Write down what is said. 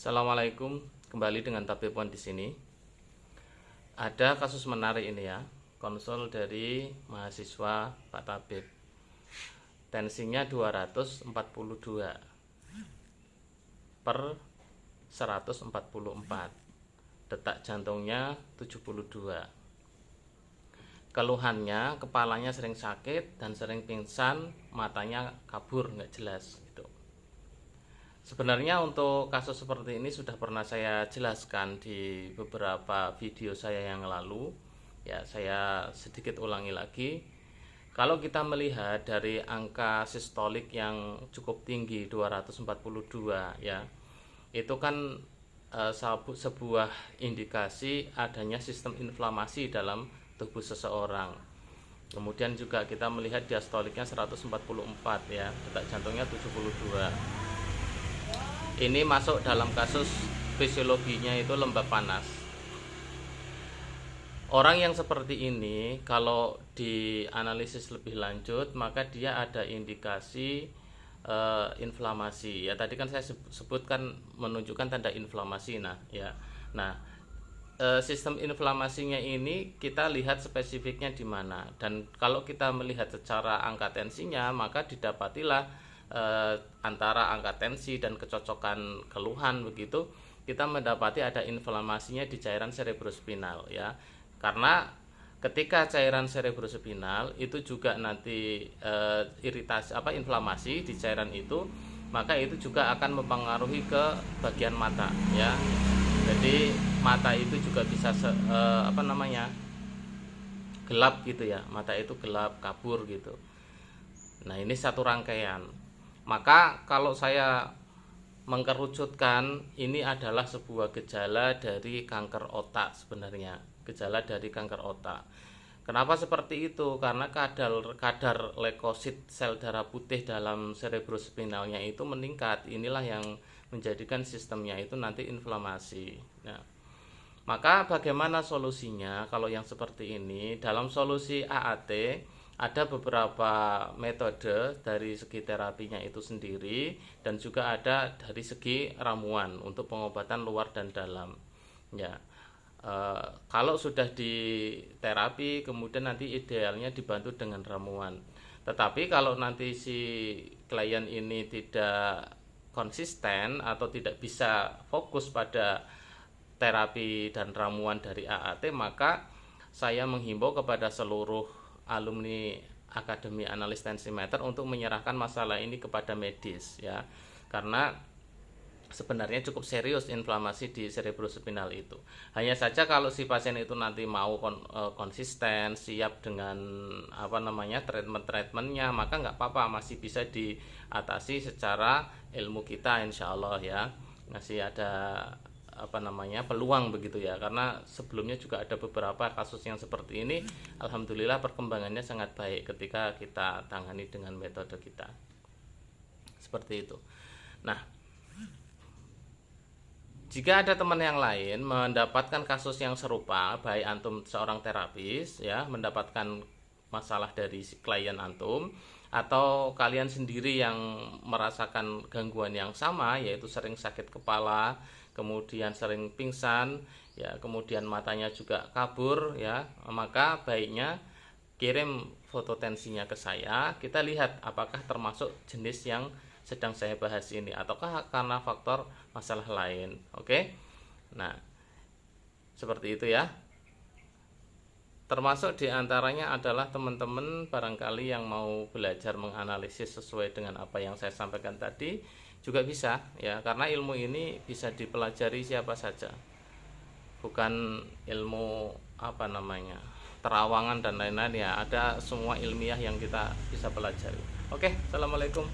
Assalamualaikum, kembali dengan Tabib One di sini. Ada kasus menarik ini ya, konsul dari mahasiswa Pak Tabib. Tensinya 242 per 144. Detak jantungnya 72. Keluhannya kepalanya sering sakit dan sering pingsan, matanya kabur nggak jelas gitu. Sebenarnya untuk kasus seperti ini sudah pernah saya jelaskan di beberapa video saya yang lalu. Ya, saya sedikit ulangi lagi. Kalau kita melihat dari angka sistolik yang cukup tinggi 242 ya, itu kan sebuah indikasi adanya sistem inflamasi dalam tubuh seseorang. Kemudian juga kita melihat diastoliknya 144 ya, detak jantungnya 72. Ini masuk dalam kasus fisiologinya itu lembab panas. Orang yang seperti ini kalau dianalisis lebih lanjut maka dia ada indikasi inflamasi. Ya tadi kan saya sebutkan menunjukkan tanda inflamasi. Sistem inflamasinya ini kita lihat spesifiknya di mana. Dan kalau kita melihat secara angka tensinya maka didapatilah antara angka tensi dan kecocokan keluhan begitu kita mendapati ada inflamasinya di cairan cerebrospinal ya, karena ketika cairan cerebrospinal itu juga nanti inflamasi di cairan itu, maka itu juga akan mempengaruhi ke bagian mata ya. Jadi mata itu juga bisa gelap gitu ya, mata itu gelap kabur gitu. Nah ini satu rangkaian. Maka kalau saya mengkerucutkan, ini adalah sebuah gejala dari kanker otak sebenarnya, gejala dari kanker otak. Kenapa seperti itu? Karena kadar leukosit sel darah putih dalam cerebrospinalnya itu meningkat. Inilah yang menjadikan sistemnya itu nanti inflamasi. Nah, maka bagaimana solusinya kalau yang seperti ini? Dalam solusi AAT ada beberapa metode dari segi terapinya itu sendiri dan juga ada dari segi ramuan untuk pengobatan luar dan dalam. Ya, kalau sudah di terapi kemudian nanti idealnya dibantu dengan ramuan. Tetapi kalau nanti si klien ini tidak konsisten atau tidak bisa fokus pada terapi dan ramuan dari AAT, maka saya menghimbau kepada seluruh alumni Akademi Analis Tensimeter untuk menyerahkan masalah ini kepada medis ya, karena sebenarnya cukup serius inflamasi di cerebrospinal itu. Hanya saja kalau si pasien itu nanti mau konsisten, siap dengan treatmentnya, maka nggak apa-apa, masih bisa diatasi secara ilmu kita insya Allah ya, masih ada peluang begitu ya, karena sebelumnya juga ada beberapa kasus yang seperti ini. Alhamdulillah perkembangannya sangat baik ketika kita tangani dengan metode kita seperti itu. Nah, jika ada teman yang lain mendapatkan kasus yang serupa, baik antum seorang terapis ya mendapatkan masalah dari si klien antum, atau kalian sendiri yang merasakan gangguan yang sama, yaitu sering sakit kepala, kemudian sering pingsan ya, kemudian matanya juga kabur ya, maka baiknya kirim foto tensinya ke saya, kita lihat apakah termasuk jenis yang sedang saya bahas ini ataukah karena faktor masalah lain. Oke. Nah, seperti itu ya. Termasuk diantaranya adalah teman-teman barangkali yang mau belajar menganalisis sesuai dengan apa yang saya sampaikan tadi juga bisa ya, karena ilmu ini bisa dipelajari siapa saja, bukan ilmu terawangan dan lain-lain ya, ada semua ilmiah yang kita bisa pelajari. Oke, assalamualaikum.